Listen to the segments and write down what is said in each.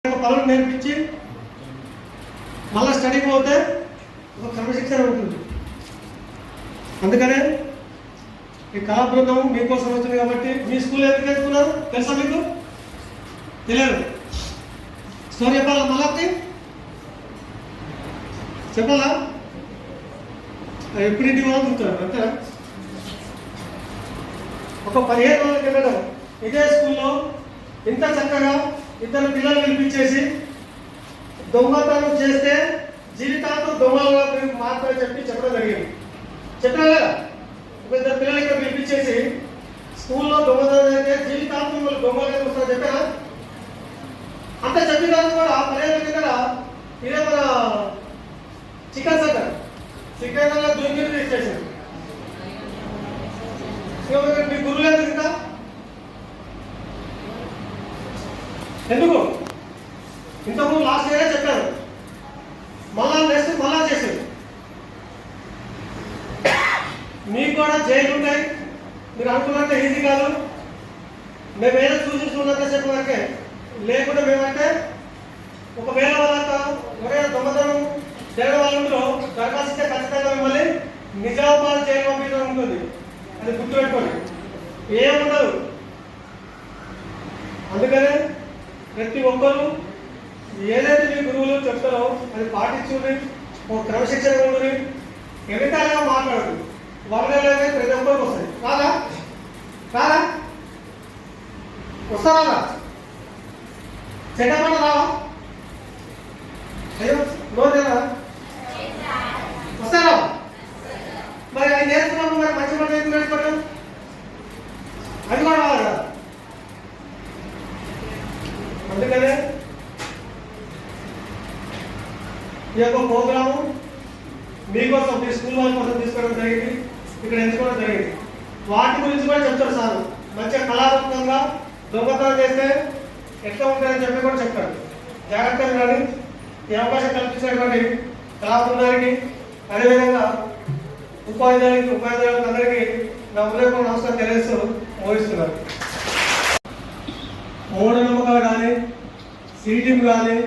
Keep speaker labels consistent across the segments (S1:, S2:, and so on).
S1: పనులు నేర్పించి మళ్ళీ స్టడీకి పోతే ఒక క్రమశిక్షణ ఉంటుంది. అందుకనే ఈ కళా బృందం మీకోసం వచ్చింది కాబట్టి మీ స్కూల్ ఎందుకు నేర్చుకున్నారు తెలుసా మీకు? తెలియదు. స్టోరీ చెప్పాలా? మళ్ళీ చెప్పాలా? ఎప్పుడింటికి వాళ్ళు చూస్తారు అంతేనా? ఒక 15 రోజుల కిందట ఇదే స్కూల్లో ఇంత చక్కగా ఇద్దరు పిల్లలు పిలిపించేసి దొంగతనం చేస్తే జీవితాంతం దొంగలుగా మాత్రమే చెప్పడం జరిగింది. చెప్పినా కదా? ఇద్దరు పిల్లలు ఇక్కడ పిలిపించేసి స్కూల్లో దొంగతనం అయితే జీవితాంతం వాళ్ళు దొంగలుగా వస్తారని చెప్పారా? అంత చెప్పిన తర్వాత కూడా 15 రోజుల కింద ఇదే మన చికెన్ సెంటర్ చికెన్ దొంగిలి ఇచ్చేసారు. మీ గురువు లేదు ఇంకా ఎందుకు? ఇంతకుముందు లాస్ట్ ఇయరే చెప్పారు, మళ్ళా నెక్స్ట్ మళ్ళా చేశారు. మీకు కూడా జైలు ఉంటాయి. మీరు అనుకున్నంత ఈజీ కాదు. మేమేదో చూసిస్తున్నంత చెప్పిన వరకే. లేకుంటే మేమంటే ఒకవేళ వాళ్ళ ఎవరైనా దొంగతనం చేయడం వాళ్ళందరూ దరఖాస్తు ఇస్తే ఖచ్చితంగా మిమ్మల్ని నిజామాబాద్ జైలు పంపించడం ఉంటుంది. అది గుర్తుపెట్టుకోండి, ఏముండదు. అందుకనే ప్రతి ఒక్కరూ ఏదైతే మీ గురువులు చెప్తారో అది పాటించుకుని ఒక క్రమశిక్షణ ఉండి ఎగటాలుగా మాట్లాడదు. వాళ్ళే ప్రతి ఒక్కరికి వస్తాయి. రాదా? రాదా? వస్తారా? చెడ్డమాట రావా? అయ్యో రోజేనా వస్తారా? మరి అది నేర్చుకున్నప్పుడు మరి మంచి పని ఎందుకు నేర్చుకోవడం? అది కూడా రావాలి కదా. అందుకనే ఈ యొక్క ప్రోగ్రాము మీకోసం మీ స్కూల్ వాళ్ళ కోసం తీసుకోవడం జరిగింది, ఇక్కడ ఎంచుకోవడం జరిగింది. వాటి గురించి కూడా చెప్తారు సార్. మంచిగా కళాత్మకంగా దొంగతనం చేస్తే ఎట్లా ఉంటుందని చెప్పి కూడా చెప్తారు. జాగ్రత్తగా కానీ ఈ అవకాశం కల్పించినటువంటి కళాబృందానికి అదేవిధంగా ఉపాధ్యాయులకు అందరికీ నా ఉదయం నమస్కారం తెలియజేస్తూ మోగిస్తున్నారు. మూఢనమ్మకాలు కానీ సీటింగ్ కానీ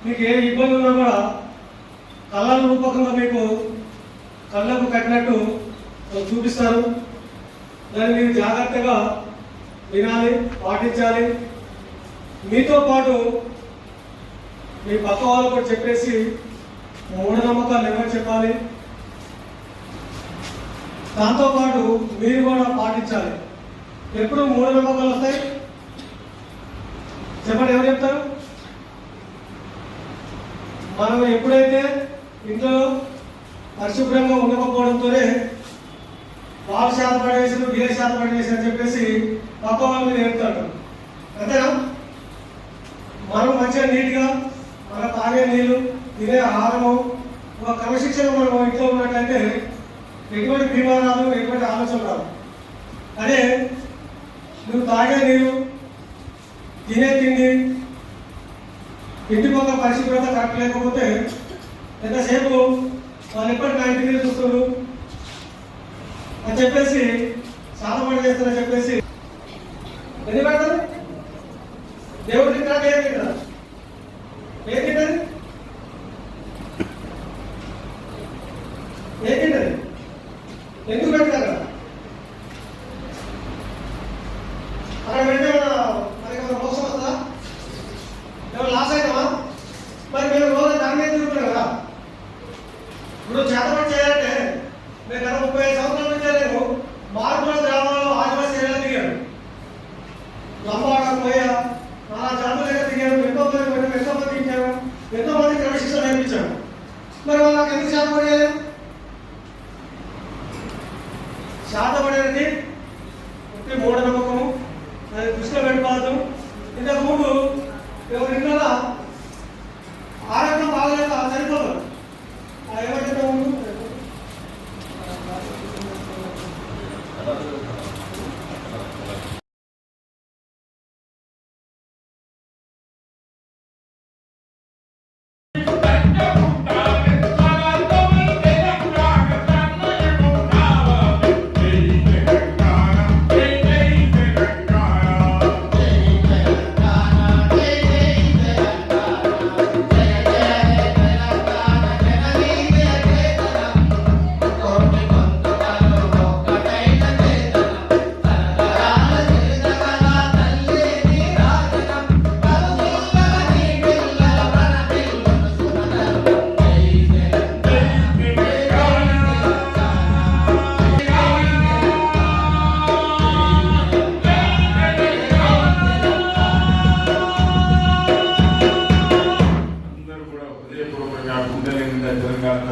S1: మీకు ఏ ఇబ్బంది ఉన్నా కూడా కళ్ళ రూపకంగా మీకు కళ్ళకు కట్టినట్టు చూపిస్తారు. దాన్ని మీరు జాగ్రత్తగా వినాలి, పాటించాలి. మీతో పాటు మీ పక్క వాళ్ళు కూడా చెప్పేసి మూఢనమ్మకాలు ఎవరు చెప్పాలి. దాంతోపాటు మీరు కూడా పాటించాలి. ఎప్పుడు మూఢనమ్మకాలు వస్తాయి చెప్పండి, ఎవరు చెప్తారు? మనం ఎప్పుడైతే ఇంట్లో పరిశుభ్రంగా ఉండకపోవడంతోనే వాళ్ళు శాతపడి వేసారు, వీళ్ళ శాతపడి వేసారు అని చెప్పేసి పక్క వాళ్ళ మీద చెప్తాడు. అంతేనా? మనం మంచిగా నీట్గా మన తాగే నీళ్ళు, తినే ఆహారము, ఒక క్రమశిక్షణ మనం ఇంట్లో ఉన్నట్లయితే ఎటువంటి బీమా రాదు, ఎటువంటి ఆలోచన రాదు. అదే నువ్వు తాగే నీరు, తినే తిండి, ఇంటి పక్క పరిశుభ్రత కరెక్ట్ లేకపోతే ఎంతసేపు వాళ్ళు ఎప్పటి నా ఇంటి మీద చూస్తారు అని చెప్పేసి సాధపడి చేస్తారని చెప్పేసి ఎందుకు పెడతారు? దేవుడు తింటారా? ఏం తింటారా? ఏం తింటది? ఏం తింటది? ఎందుకు పెడతారు? అక్కడ పెడితే మనకి మోసం వస్తుందా? ఏమైనా లాస్ అవుతామా? మరి మేము రోజు దాని మీద తిరుగుతున్నాం కదా. ఇప్పుడు చేతపడి చేయాలంటే మేము గత 35 సంవత్సరాల నుంచి నేను మార్పుల గ్రామంలో ఆదివాసీ ఏరియాలో దిగాను. లంబాడ పోయ నానా జాతుల దగ్గర దిగాను. ఎంతో మంది ఇచ్చాను, ఎంతో మంది క్రమశిక్షణ నేర్పించాను. మరి వాళ్ళు నాకు ఎందుకు చేతపడి చేయలేదు? శాతపడేది ఒకటి మూఢనమ్మకము, అది దృష్టిలో పెట్టుకోవద్దు. ఇంతకు ముందు ఎవరి ఇంట్లో ఆరోగ్యం బాగలేక చనిపోతారు. ఏమంటే ముందు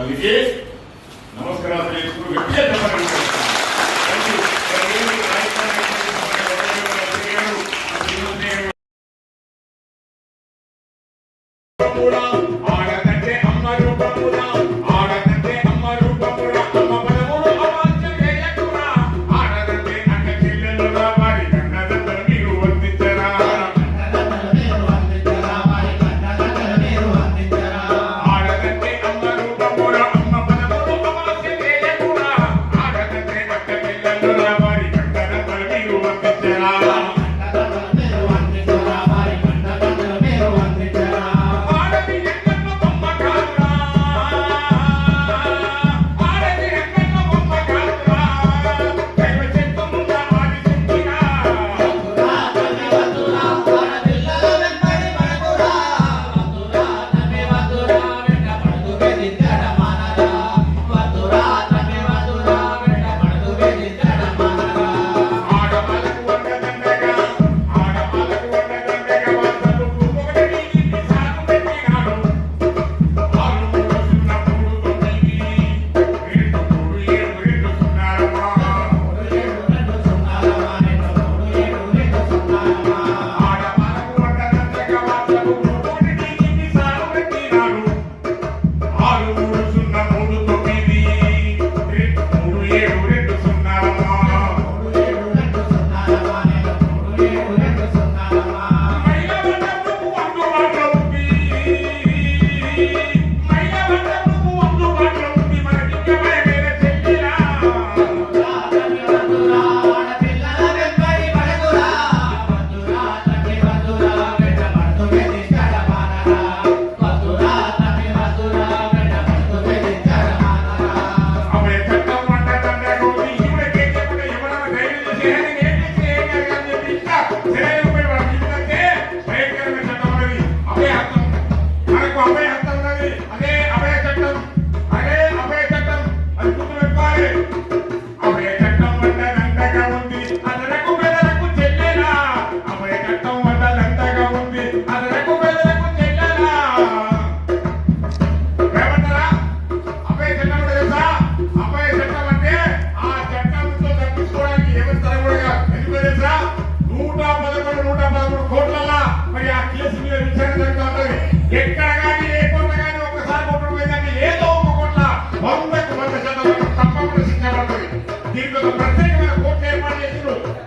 S2: తల్లికి నమస్కారాలు తెలుసుకుని గట్టిగా చెప్పండి. ఆడదంటే అమ్మ రూపమురా, ఆడదంటే అమ్మ రూపమురా, అమ్మ బలములు అవాంఛ చేయకురా, ఆడదంటే అక్క చెల్లెలురా, వారి కన్నదంతలు మీరు వందించరా, ఆడదంటే అమ్మ రూపమురా, అమ్మ బలములు అవాంఛ చేయకురా, ఆడదంటే అక్క చెల్లెలురా, వారి కన్నదంతలు మీరు వందించరా.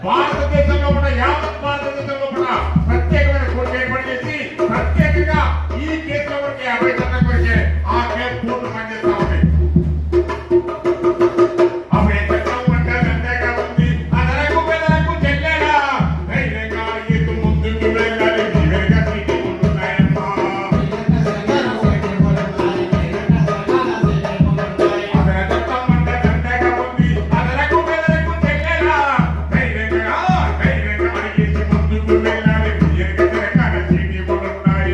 S2: భారతదేశంలో ఉన్న యావత్ భారతదేశంలో ఉన్న ప్రత్యేకమైన కోర్టు ఏర్పాటు చేసి ప్రత్యేకంగా ఈ కేసులో వరకు 50 చట్టం వరకే ఆ కేసు కోర్టు పనిచేస్తా ఉంది. అప్పుడు చట్టం అంటే అంతేగా ఉంది, అదరకు పెదలకు చెల్లేలా ధైర్యంగా ఎత్తు ముందుకు వెళ్ళాలి, వెనుక సీటు ఉంటున్నాయమ్మా. అదర చట్టం అంటే అంతేగా ఉంది, అదరకు పెదలకు చెల్లేలా ధైర్యంగా అడిగేసి ముందుకు వెళ్ళాలి, వెనుక తెలంగాణ సీటు ఉంటున్నాయి.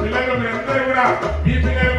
S2: పిల్లలు మీరందరూ కూడా ఈ పిల్లలు